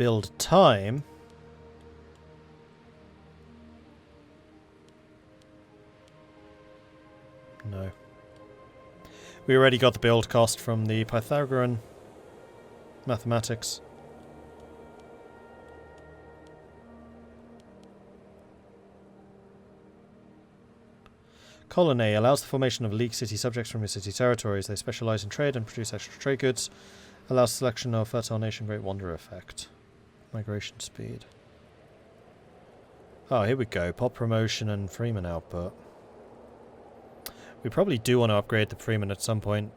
build time. No. We already got the build cost from the Pythagorean mathematics. Colony allows the formation of league city subjects from your city territories. They specialize in trade and produce extra trade goods. Allows selection of fertile nation, great wonder effect. Migration speed. Oh, here we go. Pop promotion and Freeman output. We probably do want to upgrade the Freeman at some point.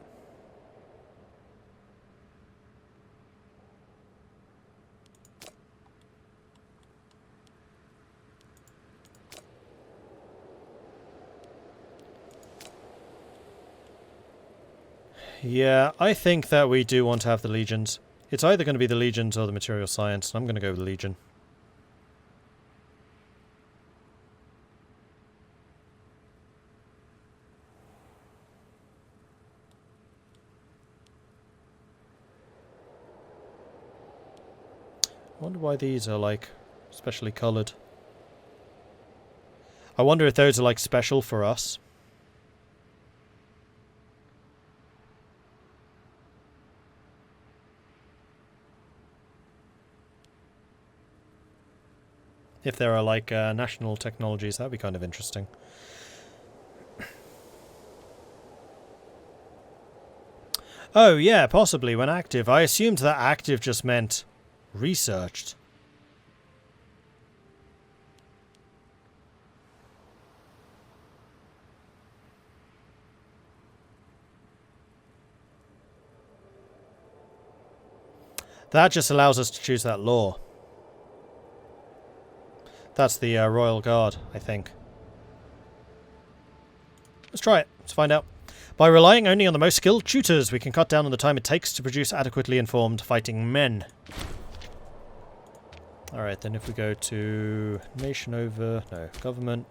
Yeah, I think that we do want to have the Legions. It's either going to be the Legions or the Material Science, and I'm going to go with the Legion. I wonder why these are, like, specially coloured. I wonder if those are, like, special for us. If there are, like, national technologies, that would be kind of interesting. Oh, yeah, possibly, when active. I assumed that active just meant researched. That just allows us to choose that law. That's the Royal Guard, I think. Let's try it. Let's find out. By relying only on the most skilled tutors, we can cut down on the time it takes to produce adequately informed fighting men. Alright, then if we go to government,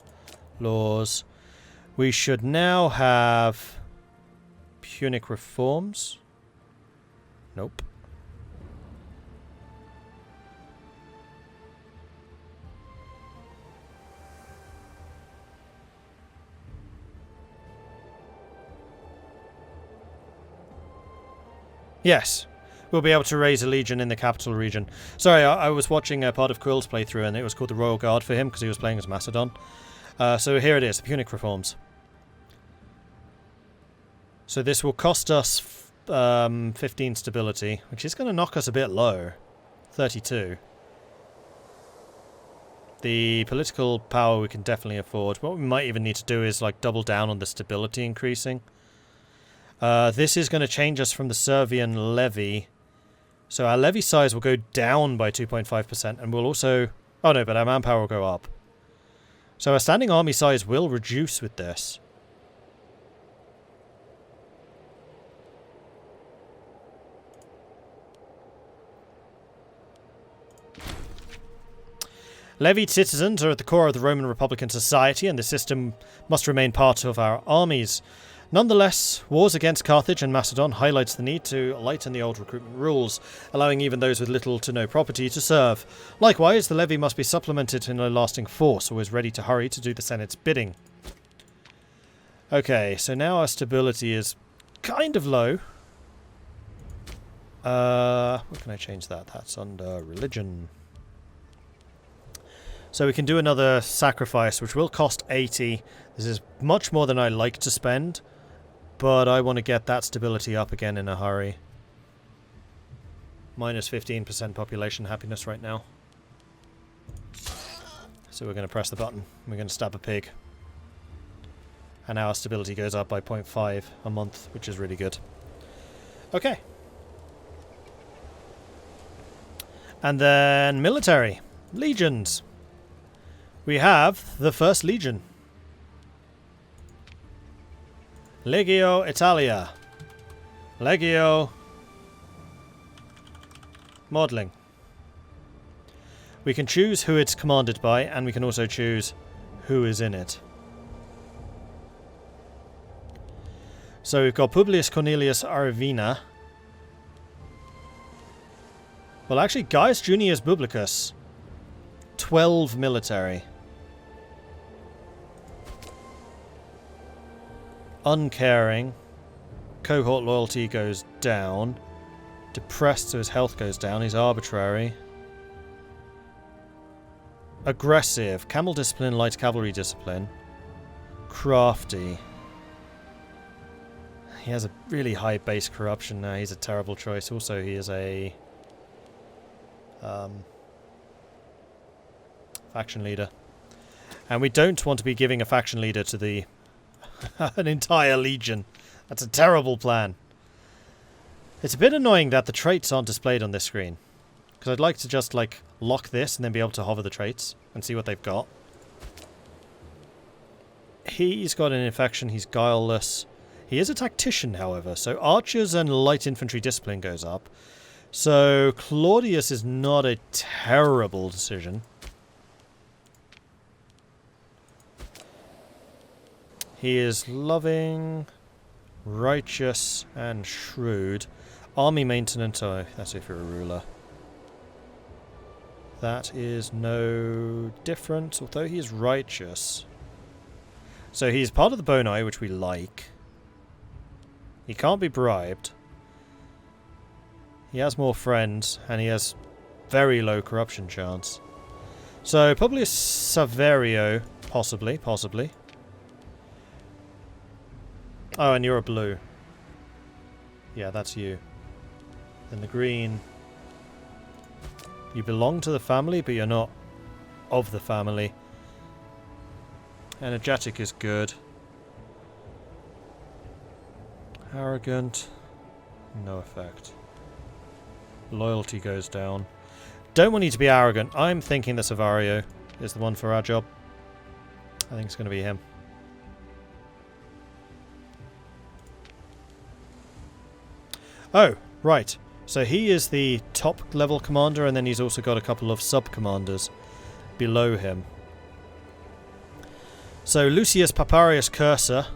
laws, we should now have Punic Reforms. Nope. Yes, we'll be able to raise a legion in the capital region. Sorry, I was watching a part of Quill's playthrough and it was called the Royal Guard for him because he was playing as Macedon. So here it is, the Punic Reforms. So this will cost us 15 stability, which is going to knock us a bit low. 32. The political power we can definitely afford. What we might even need to do is like double down on the stability increasing. This is going to change us from the Servian levy. So our levy size will go down by 2.5% and we'll also... Oh no, but our manpower will go up. So our standing army size will reduce with this. Levied citizens are at the core of the Roman Republican society and the system must remain part of our armies. Nonetheless, wars against Carthage and Macedon highlights the need to lighten the old recruitment rules, allowing even those with little to no property to serve. Likewise, the levy must be supplemented in a lasting force, always ready to hurry to do the Senate's bidding. Okay, so now our stability is kind of low. What can I change that? That's under religion. So we can do another sacrifice, which will cost 80. This is much more than I like to spend. But I want to get that stability up again in a hurry. Minus 15% population happiness right now. So we're going to press the button. We're going to stab a pig. And our stability goes up by 0.5 a month, which is really good. Okay. And then military. Legions. We have the first legion. Legio Italia. Legio Modeling. We can choose who it's commanded by, and we can also choose who is in it. So we've got Publius Cornelius Aravina. Well, actually, Gaius Junius Publicus. 12 military. Uncaring. Cohort loyalty goes down. Depressed, so his health goes down. He's arbitrary. Aggressive. Camel discipline, light cavalry discipline. Crafty. He has a really high base corruption now. He's a terrible choice. Also, he is a faction leader. And we don't want to be giving a faction leader to the an entire legion. That's a terrible plan. It's a bit annoying that the traits aren't displayed on this screen. Because I'd like to just, like, lock this and then be able to hover the traits and see what they've got. He's got an infection. He's guileless. He is a tactician, however. So archers and light infantry discipline goes up. So Claudius is not a terrible decision. He is loving, righteous, and shrewd. Army maintenance, oh, that's if you're a ruler. That is no different, although he is righteous. So he's part of the Boni, which we like. He can't be bribed. He has more friends, and he has very low corruption chance. So Publius Saverio, possibly. Oh, and you're a blue. Yeah, that's you. Then the green. You belong to the family, but you're not of the family. Energetic is good. Arrogant. No effect. Loyalty goes down. Don't want you to be arrogant. I'm thinking that Savario is the one for our job. I think it's going to be him. Oh, right. So he is the top level commander, and then he's also got a couple of sub-commanders below him. So Lucius Paparius Cursor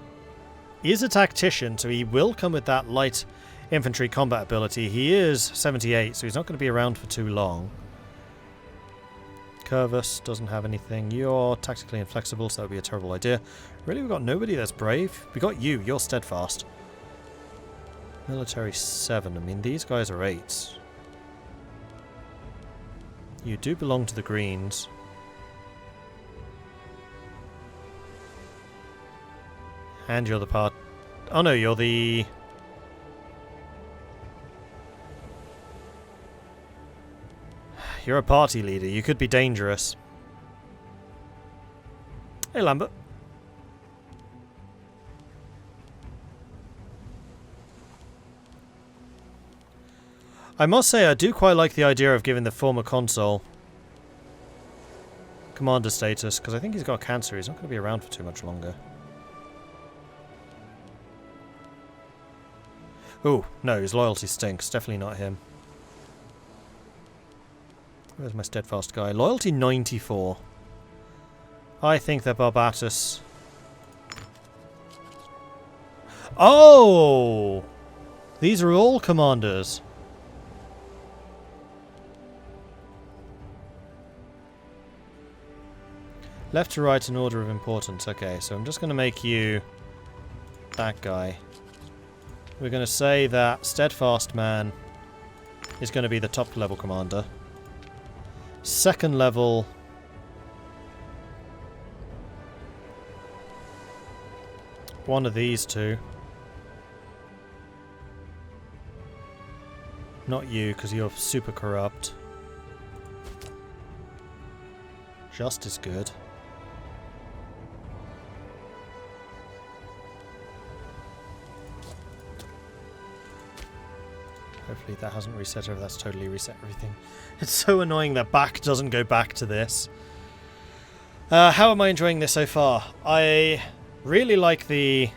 is a tactician, so he will come with that light infantry combat ability. He is 78, so he's not going to be around for too long. Curvus doesn't have anything. You're tactically inflexible, so that would be a terrible idea. Really, we've got nobody that's brave? We got you. You're steadfast. Military 7. I mean, these guys are 8s. You do belong to the Greens. And you're the part... Oh no, you're the... You're a party leader. You could be dangerous. Hey, Lambert. I must say, I do quite like the idea of giving the former consul commander status, because I think he's got cancer. He's not going to be around for too much longer. Ooh, no, his loyalty stinks. Definitely not him. Where's my steadfast guy? Loyalty 94. I think that Barbatus... Oh! These are all commanders. Left to right in order of importance. Okay, so I'm just going to make you that guy. We're going to say that Steadfast Man is going to be the top level commander. Second level... one of these two. Not you, because you're super corrupt. Just as good. Hopefully that hasn't reset over. That's totally reset everything. It's so annoying that back doesn't go back to this. How am I enjoying this so far? I really like the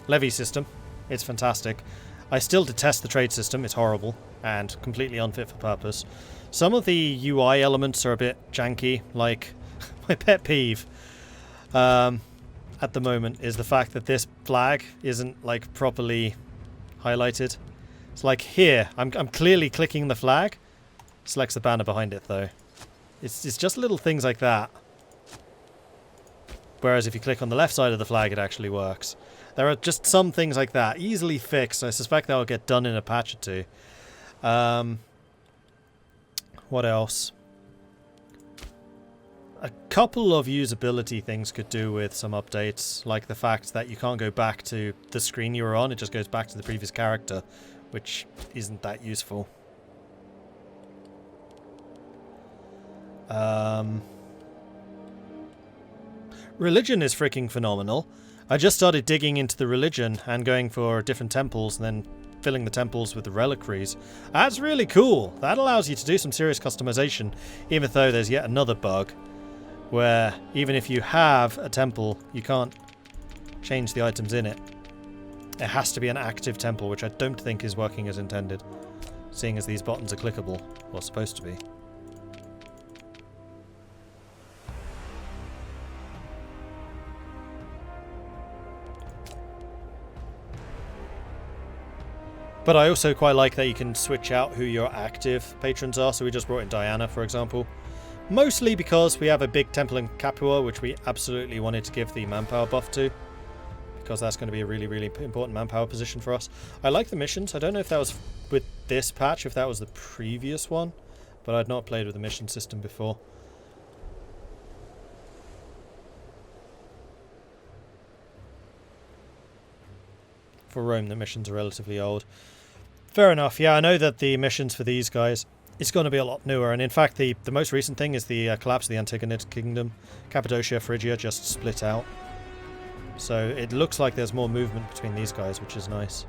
levy system. It's fantastic. I still detest the trade system. It's horrible and completely unfit for purpose. Some of the UI elements are a bit janky. Like, my pet peeve at the moment is the fact that this flag isn't, like, properly highlighted. It's like here, I'm clearly clicking the flag, Selects the banner behind it, though. It's just little things like that. Whereas if you click on the left side of the flag, it actually works. There are just some things like that. Easily fixed. I suspect that will get done in a patch or two. What else? A couple of usability things could do with some updates, like the fact that you can't go back to the screen you were on, it just goes back to the previous character, which isn't that useful. Religion is freaking phenomenal. I just started digging into the religion and going for different temples and then filling the temples with the reliquaries. That's really cool. That allows you to do some serious customization, even though there's yet another bug where even if you have a temple, you can't change the items in it. It has to be an active temple, which I don't think is working as intended, seeing as these buttons are clickable, or supposed to be. But I also quite like that you can switch out who your active patrons are, so we just brought in Diana, for example. Mostly because we have a big temple in Capua, which we absolutely wanted to give the manpower buff to. Because that's going to be a really, really important manpower position for us. I like the missions. I don't know if that was with this patch, if that was the previous one. But I'd not played with the mission system before. For Rome, the missions are relatively old. Fair enough. Yeah, I know that the missions for these guys, it's going to be a lot newer. And in fact, the most recent thing is the collapse of the Antigonid Kingdom. Cappadocia, Phrygia just split out. So it looks like there's more movement between these guys, which is nice.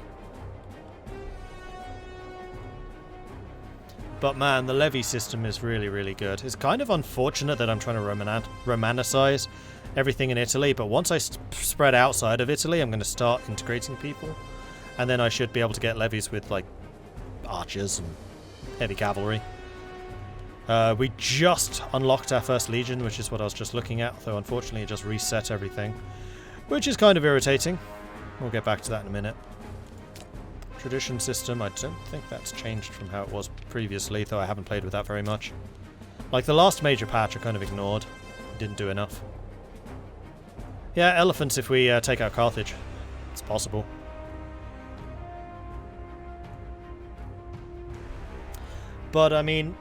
But man, the levy system is really, really good. It's kind of unfortunate that I'm trying to Romanicize everything in Italy, but once I spread outside of Italy, I'm going to start integrating people. And then I should be able to get levies with, like, archers and heavy cavalry. We just unlocked our first legion, which is what I was just looking at, though unfortunately it just reset everything, which is kind of irritating. We'll get back to that in a minute. Tradition system, I don't think that's changed from how it was previously, though I haven't played with that very much. Like the last major patch I kind of ignored. Didn't do enough. Yeah, elephants if we take out Carthage. It's possible. But, I mean,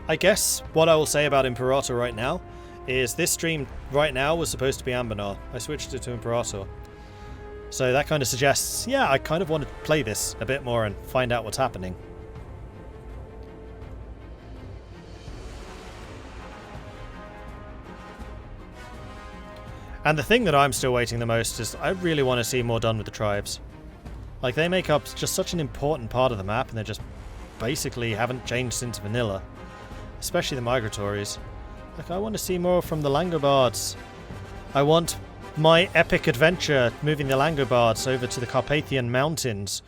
I guess what I will say about Imperator right now is this stream right now was supposed to be Ambernar. I switched it to Imperator. So that kind of suggests, yeah, I kind of want to play this a bit more and find out what's happening. And the thing that I'm still waiting the most is I really want to see more done with the tribes. Like, they make up just such an important part of the map, and they just basically haven't changed since vanilla. Especially the migratories. Like, I want to see more from the Langobards. I want my epic adventure moving the Langobards over to the Carpathian Mountains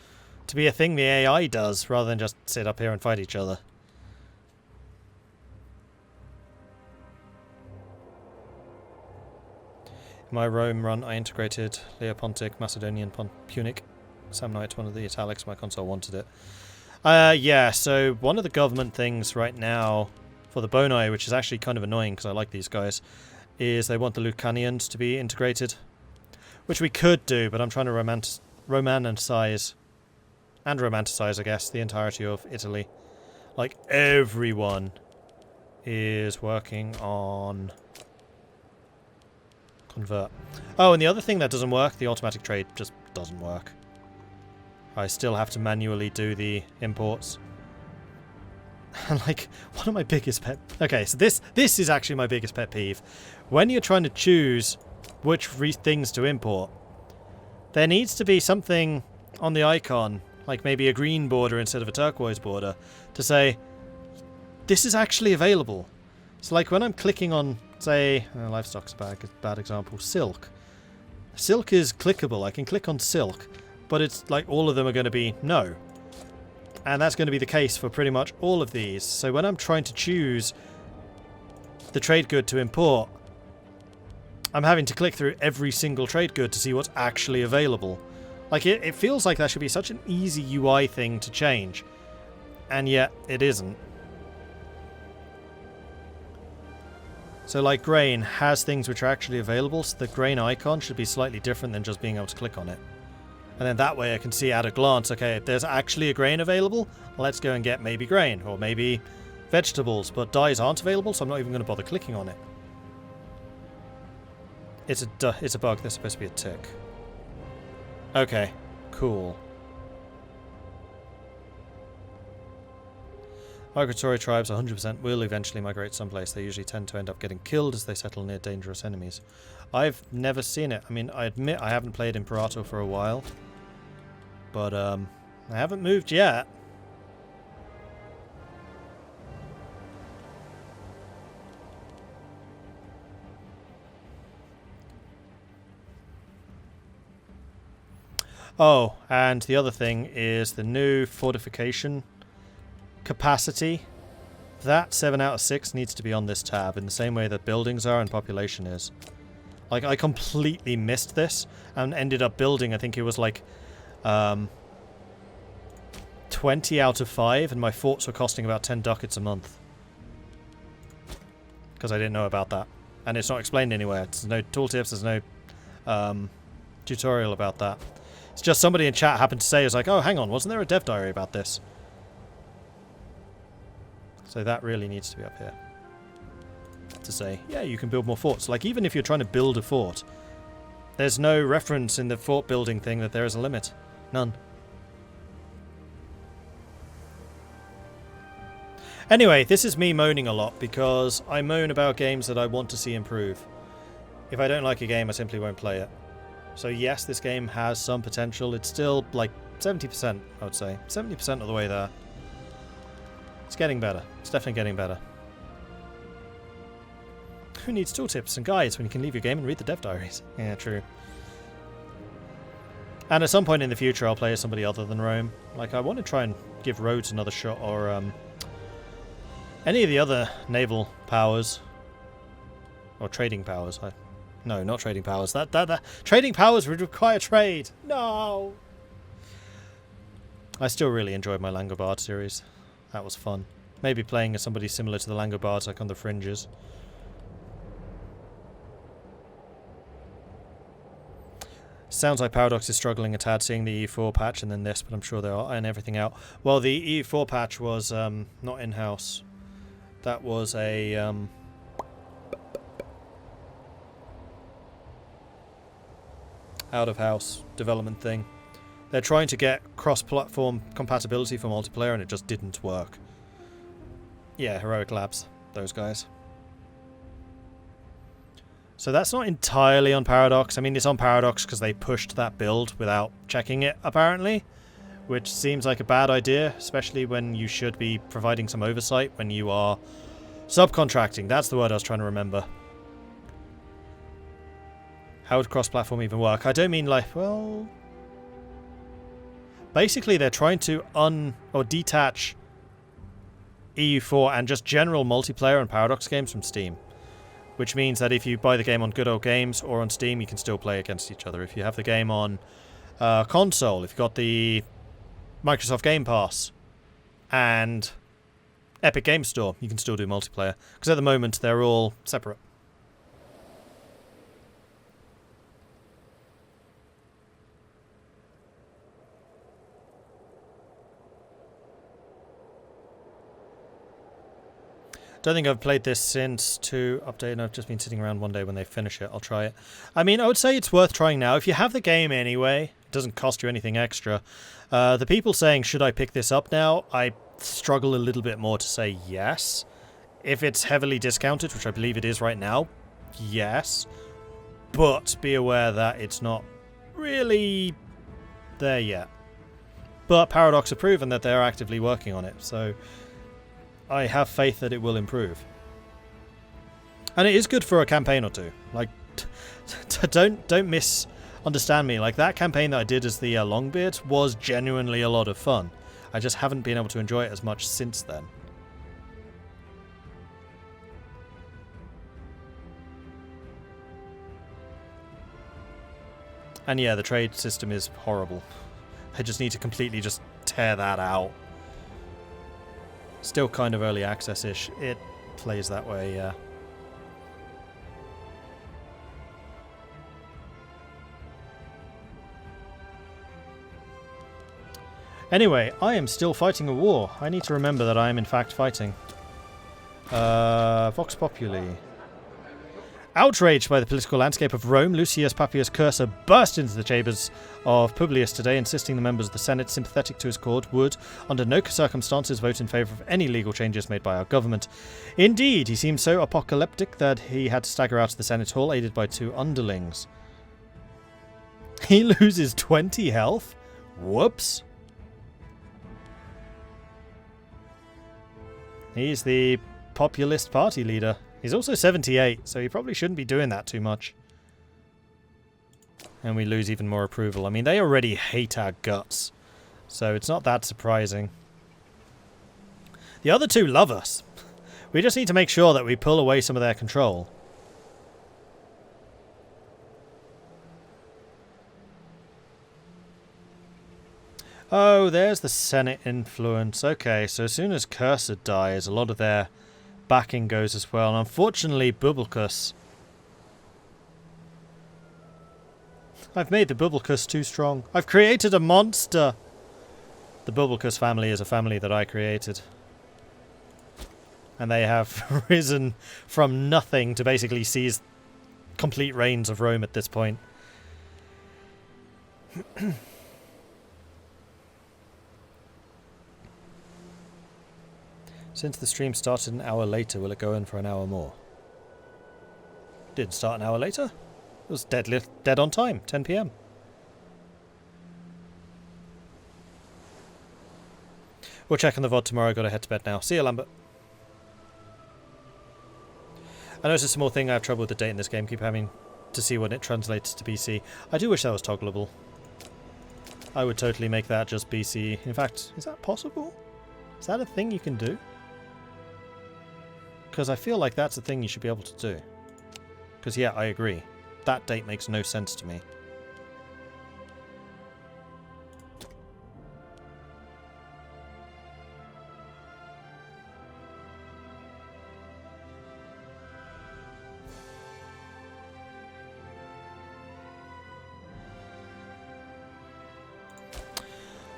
to be a thing the AI does, rather than just sit up here and fight each other. In my Rome run, I integrated Leopontic, Macedonian, Punic, Samnite, one of the italics. My console wanted it. Yeah, so one of the government things right now for the Bonai, which is actually kind of annoying because I like these guys, is they want the Lucanians to be integrated. Which we could do, but I'm trying to romanticize, I guess, the entirety of Italy. Like, everyone is working on convert. Oh, and the other thing that doesn't work, the automatic trade just doesn't work. I still have to manually do the imports. And like, one of my biggest pet... Okay, so this is actually my biggest pet peeve. When you're trying to choose which things to import, there needs to be something on the icon, like maybe a green border instead of a turquoise border, to say, this is actually available. So like when I'm clicking on, say, livestock's a bad example, silk. Silk is clickable, I can click on silk, but it's like all of them are going to be no. And that's going to be the case for pretty much all of these. So when I'm trying to choose the trade good to import, I'm having to click through every single trade good to see what's actually available. Like, it feels like that should be such an easy UI thing to change. And yet, it isn't. So like grain has things which are actually available, so the grain icon should be slightly different than just being able to click on it. And then that way I can see at a glance, okay, if there's actually a grain available, let's go and get maybe grain, or maybe vegetables, but dyes aren't available, so I'm not even going to bother clicking on it. It's a bug, there's supposed to be a tick. Okay, cool. Migratory tribes 100% will eventually migrate someplace. They usually tend to end up getting killed as they settle near dangerous enemies. I've never seen it. I mean, I admit I haven't played Imperator for a while. But, I haven't moved yet. Oh, and the other thing is the new Fortification Capacity. That 7 out of 6 needs to be on this tab in the same way that buildings are and population is. Like, I completely missed this and ended up building, I think it was like 20 out of 5, and my forts were costing about 10 ducats a month. Because I didn't know about that. And it's not explained anywhere. There's no tooltips, there's no tutorial about that. It's just somebody in chat happened to say, it's like, oh, hang on, wasn't there a dev diary about this? So that really needs to be up here. To say, yeah, you can build more forts. Like, even if you're trying to build a fort, there's no reference in the fort building thing that there is a limit. None. Anyway, this is me moaning a lot because I moan about games that I want to see improve. If I don't like a game, I simply won't play it. So yes, this game has some potential. It's still like 70%, I would say. 70% of the way there. It's getting better. It's definitely getting better. Who needs tooltips and guides when you can leave your game and read the dev diaries? Yeah, true. And at some point in the future, I'll play as somebody other than Rome. Like, I want to try and give Rhodes another shot, or any of the other naval powers. Or trading powers. No, not trading powers. That trading powers would require trade. No! I still really enjoyed my Langobard series. That was fun. Maybe playing as somebody similar to the Langobards, like on the fringes. Sounds like Paradox is struggling a tad seeing the EU4 patch and then this, but I'm sure they'll iron everything out. Well, the EU4 patch was not in-house. That was a out-of-house development thing. They're trying to get cross-platform compatibility for multiplayer, and it just didn't work. Yeah, Heroic Labs. Those guys. So that's not entirely on Paradox. I mean, it's on Paradox because they pushed that build without checking it, apparently. Which seems like a bad idea, especially when you should be providing some oversight when you are subcontracting. That's the word I was trying to remember. How would cross-platform even work? I don't mean like, well... Basically, they're trying to detach EU4 and just general multiplayer and Paradox games from Steam. Which means that if you buy the game on Good Old Games or on Steam, you can still play against each other. If you have the game on console, if you've got the Microsoft Game Pass and Epic Game Store, you can still do multiplayer. Because at the moment, they're all separate. Don't think I've played this since to update, and I've just been sitting around one day when they finish it. I'll try it. I mean, I would say it's worth trying now. If you have the game anyway, it doesn't cost you anything extra. The people saying, should I pick this up now? I struggle a little bit more to say yes. If it's heavily discounted, which I believe it is right now, yes. But be aware that it's not really there yet. But Paradox have proven that they're actively working on it, so... I have faith that it will improve. And it is good for a campaign or two. Like, don't misunderstand me. Like, that campaign that I did as the Longbeard was genuinely a lot of fun. I just haven't been able to enjoy it as much since then. And yeah, the trade system is horrible. I just need to completely just tear that out. Still kind of early access-ish. It plays that way, yeah. Anyway, I am still fighting a war. I need to remember that I am in fact fighting. Vox Populi. Outraged by the political landscape of Rome, Lucius Papius Cursor burst into the chambers of Publius today, insisting the members of the Senate sympathetic to his cause would, under no circumstances, vote in favour of any legal changes made by our government. Indeed, he seemed so apocalyptic that he had to stagger out of the Senate hall, aided by 2 underlings. He loses 20 health? Whoops. He's the populist party leader. He's also 78, so he probably shouldn't be doing that too much. And we lose even more approval. I mean, they already hate our guts, so it's not that surprising. The other 2 love us. We just need to make sure that we pull away some of their control. Oh, there's the Senate influence. Okay, so as soon as Cursor dies, a lot of their backing goes as well. And unfortunately, Bubulcus. I've made the Bubulcus too strong. I've created a monster. The Bubulcus family is a family that I created. And they have risen from nothing to basically seize complete reigns of Rome at this point. Since the stream started an hour later, will it go in for an hour more? Didn't start an hour later. It was dead on time, 10 PM. We'll check on the VOD tomorrow. Gotta head to bed now. See you, Lambert. I know it's a small thing. I have trouble with the date in this game. Keep having to see when it translates to BC. I do wish that was toggleable. I would totally make that just BC. In fact, is that possible? Is that a thing you can do? Because I feel like that's a thing you should be able to do. Because yeah, I agree. That date makes no sense to me.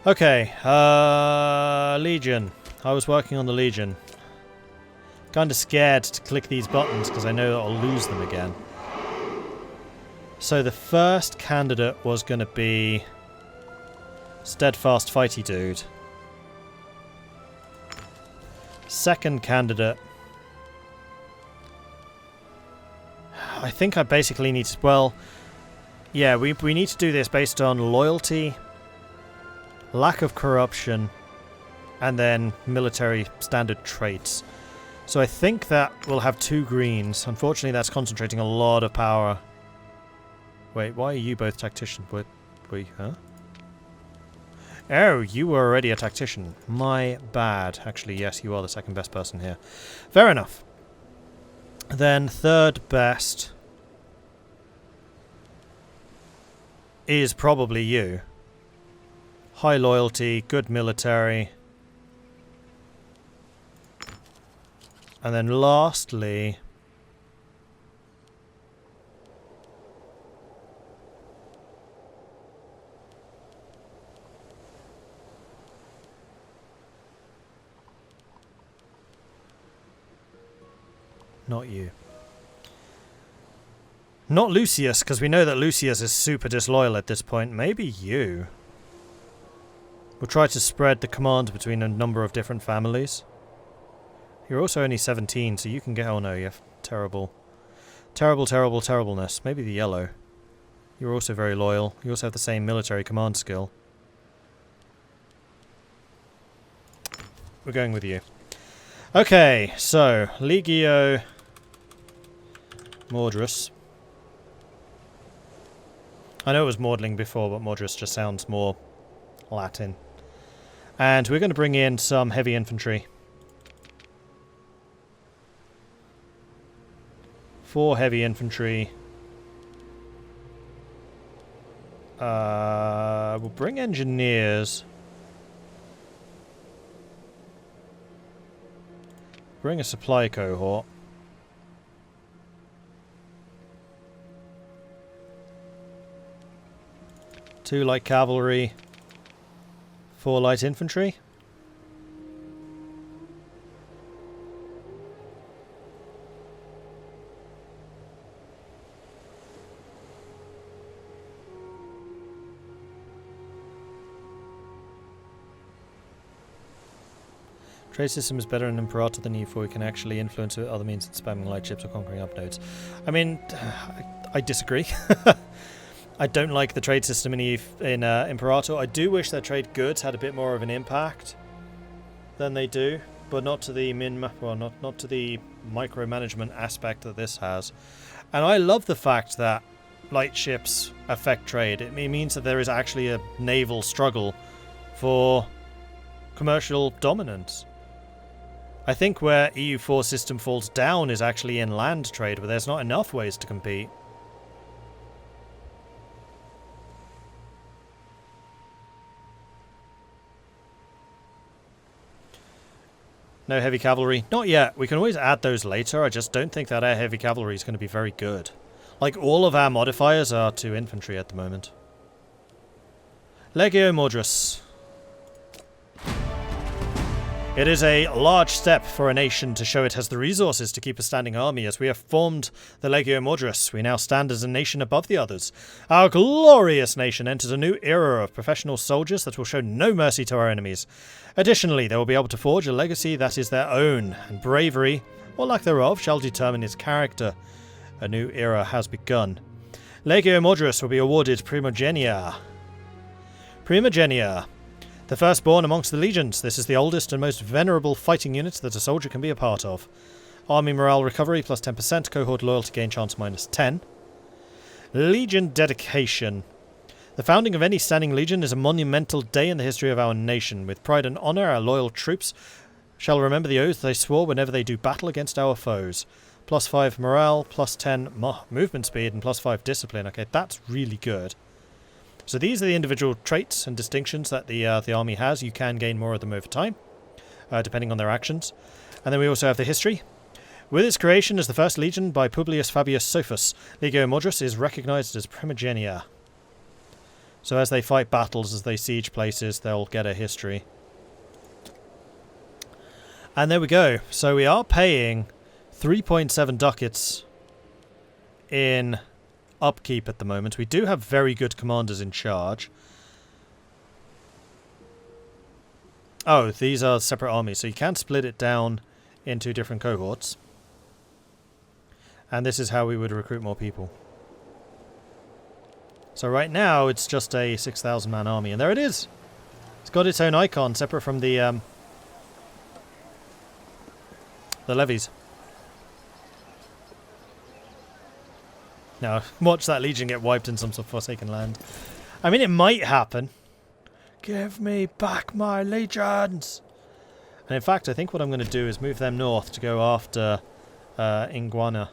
Okay, Legion. I was working on the Legion. Kinda scared to click these buttons because I know that I'll lose them again. So the first candidate was going to be Steadfast Fighty Dude. Second candidate, I think I basically need to, well, yeah, we need to do this based on loyalty, lack of corruption, and then military standard traits. So I think that we'll have 2 greens. Unfortunately, that's concentrating a lot of power. Wait, why are you both tacticians? Wait, huh? Oh, you were already a tactician. My bad. Actually, yes, you are the second best person here. Fair enough. Then third best is probably you. High loyalty, good military. And then lastly, not you. Not Lucius, because we know that Lucius is super disloyal at this point. Maybe you. We'll try to spread the command between a number of different families. You're also only 17, so you can get... Oh no, you have terrible... Terrible, terrible, terribleness. Maybe the yellow. You're also very loyal. You also have the same military command skill. We're going with you. Okay, so... Legio... Mordred. I know it was Mordling before, but Mordred just sounds more Latin. And we're going to bring in some heavy infantry. 4 heavy infantry. We'll bring engineers. Bring a supply cohort. Two light cavalry. for light infantry. Trade system is better in Imperator than E4. We can actually influence it with other means than spamming light ships or conquering upnodes. I mean, I disagree. I don't like the trade system in Imperator. I do wish that trade goods had a bit more of an impact than they do, but not to the not to the micromanagement aspect that this has. And I love the fact that light ships affect trade. It means that there is actually a naval struggle for commercial dominance. I think where EU4 system falls down is actually in land trade, where there's not enough ways to compete. No heavy cavalry. Not yet. We can always add those later. I just don't think that our heavy cavalry is going to be very good. Like, all of our modifiers are to infantry at the moment. Legio Mordred. It is a large step for a nation to show it has the resources to keep a standing army. As we have formed the Legio Mordred, we now stand as a nation above the others. Our glorious nation enters a new era of professional soldiers that will show no mercy to our enemies. Additionally, they will be able to forge a legacy that is their own, and bravery, or lack thereof, shall determine its character. A new era has begun. Legio Mordred will be awarded Primogenia. Primogenia. The firstborn amongst the legions. This is the oldest and most venerable fighting unit that a soldier can be a part of. Army morale recovery plus 10%. Cohort loyalty gain chance minus 10. Legion dedication. The founding of any standing legion is a monumental day in the history of our nation. With pride and honour, our loyal troops shall remember the oath they swore whenever they do battle against our foes. Plus 5 morale, plus 10 movement speed, and plus 5 discipline. Okay, that's really good. So these are the individual traits and distinctions that the army has. You can gain more of them over time, depending on their actions. And then we also have the history. With its creation as the first legion by Publius Fabius Sophus, Legio Mordred is recognised as Primogenia. So as they fight battles, as they siege places, they'll get a history. And there we go. So we are paying 3.7 ducats in upkeep at the moment. We do have very good commanders in charge. Oh, these are separate armies, so you can split it down into different cohorts. And this is how we would recruit more people. So right now it's just a 6,000 man army, and there it is. It's got its own icon separate from the levies. Now, watch that legion get wiped in some sort of forsaken land. I mean, it might happen. Give me back my legions! And in fact, I think what I'm going to do is move them north to go after Inguania.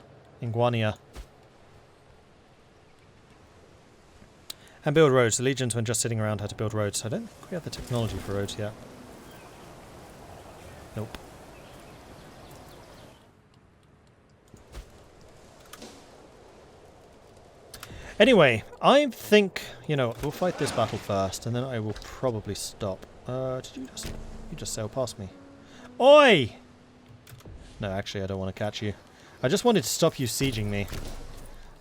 And build roads. The legions, when just sitting around, had to build roads. I don't think we have the technology for roads yet. Nope. Anyway, I think, we'll fight this battle first, and then I will probably stop. Did you just sail past me? Oi! No, actually, I don't want to catch you. I just wanted to stop you sieging me.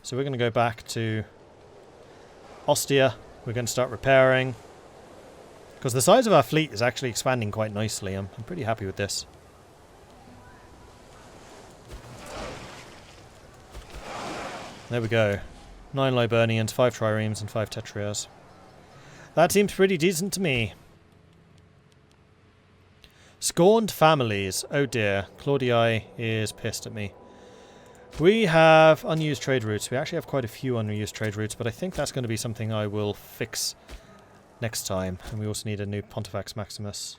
So we're going to go back to Ostia. We're going to start repairing. Because the size of our fleet is actually expanding quite nicely. I'm pretty happy with this. There we go. 9 Liburnians, 5 Triremes, and 5 Tetriers. That seems pretty decent to me. Scorned families. Oh dear. Claudii is pissed at me. We have unused trade routes. We actually have quite a few unused trade routes, but I think that's going to be something I will fix next time. And we also need a new Pontifex Maximus.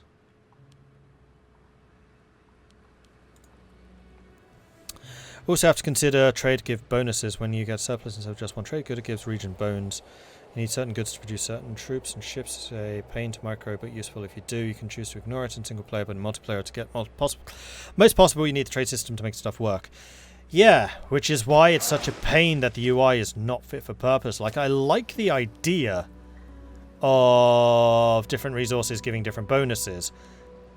Also have to consider trade give bonuses when you get surplus instead of just one trade good. It gives region bones. You need certain goods to produce certain troops and ships. It's a pain to micro, but useful if you do. You can choose to ignore it in single player, but in multiplayer to get most possible, you need the trade system to make stuff work. Yeah, which is why it's such a pain that the UI is not fit for purpose. Like, I like the idea of different resources giving different bonuses.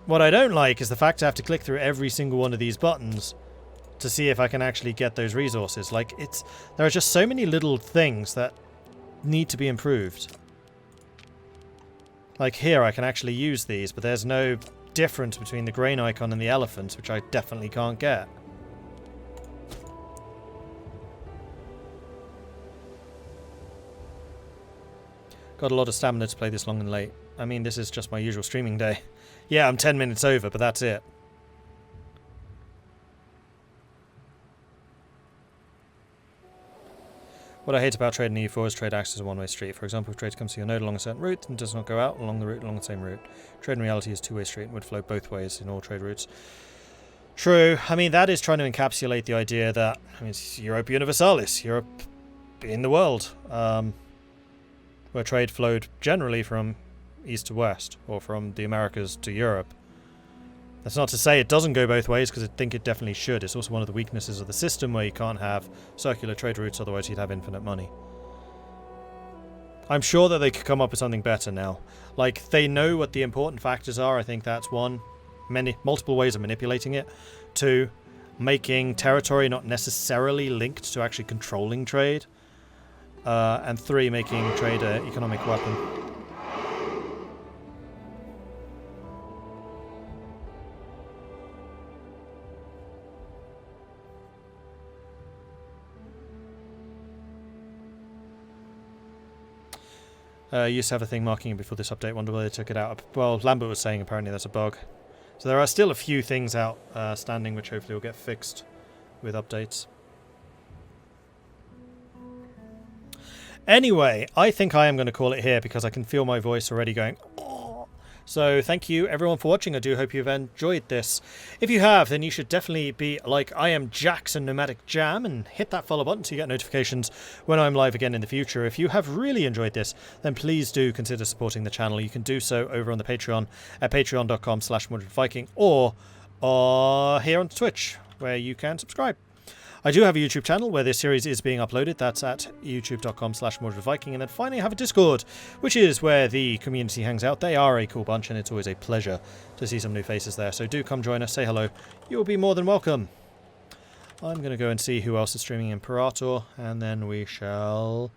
What I don't like is the fact I have to click through every single one of these buttons to see if I can actually get those resources. Like, there are just so many little things that need to be improved. Like here, I can actually use these, but there's no difference between the grain icon and the elephants, which I definitely can't get. Got a lot of stamina to play this long and late. I mean, this is just my usual streaming day. Yeah, I'm 10 minutes over, but that's it. What I hate about trade in EU4 is trade acts as a one-way street. For example, if trade comes to your node along a certain route and does not go out along the route along the same route. Trade in reality is a two-way street and would flow both ways in all trade routes. True. I mean, that is trying to encapsulate the idea that, I mean, it's Europe Universalis, Europe in the world, where trade flowed generally from east to west, or from the Americas to Europe. That's not to say it doesn't go both ways, because I think it definitely should. It's also one of the weaknesses of the system where you can't have circular trade routes, otherwise you'd have infinite money. I'm sure that they could come up with something better now. Like, they know what the important factors are. I think that's one. Multiple ways of manipulating it. Two, making territory not necessarily linked to actually controlling trade. And three, making trade an economic weapon. Used to have a thing marking it before this update. Wonder whether they took it out. Well, Lambert was saying apparently that's a bug. So there are still a few things out standing which hopefully will get fixed with updates. Anyway, I think I am going to call it here because I can feel my voice already going... So thank you everyone for watching. I do hope you've enjoyed this. If you have, then you should definitely be like I am Jackson Nomadic Jam and hit that follow button so you get notifications when I'm live again in the future. If you have really enjoyed this, then please do consider supporting the channel. You can do so over on the Patreon at patreon.com/MordredViking or here on Twitch where you can subscribe. I do have a YouTube channel where this series is being uploaded. That's at youtube.com/MordredViking. And then finally I have a Discord, which is where the community hangs out. They are a cool bunch, and it's always a pleasure to see some new faces there. So do come join us, say hello. You'll be more than welcome. I'm going to go and see who else is streaming Imperator, and then we shall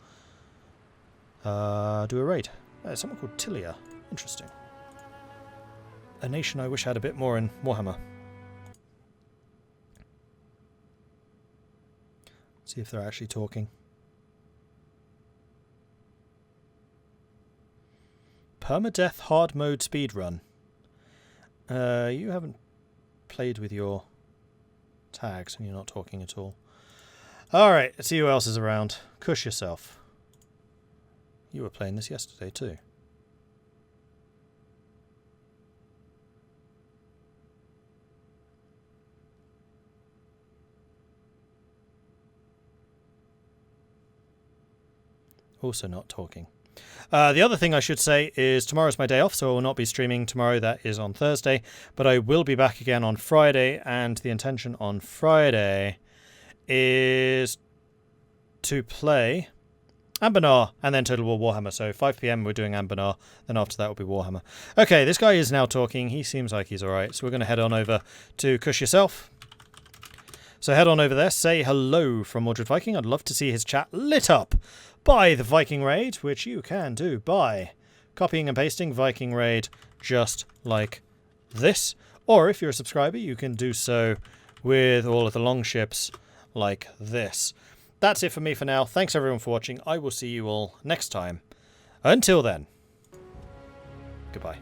do a raid. Someone called Tilia. Interesting. A nation I wish had a bit more in Warhammer. See if they're actually talking. Permadeath hard mode speedrun. You haven't played with your tags and you're not talking at all. Alright, let's see who else is around. Cush yourself. You were playing this yesterday too. Also not talking. The other thing I should say is tomorrow's my day off, so I will not be streaming tomorrow. That is on Thursday. But I will be back again on Friday, and the intention on Friday is to play Ambernar and then Total War Warhammer. So 5 PM we're doing Ambernar, then after that will be Warhammer. Okay, this guy is now talking. He seems like he's alright, so we're going to head on over to Cush Yourself. So head on over there, say hello from Mordred Viking. I'd love to see his chat lit up by the Viking Raid, which you can do by copying and pasting Viking Raid just like this. Or if you're a subscriber, you can do so with all of the long ships like this. That's it for me for now. Thanks everyone for watching. I will see you all next time. Until then, goodbye.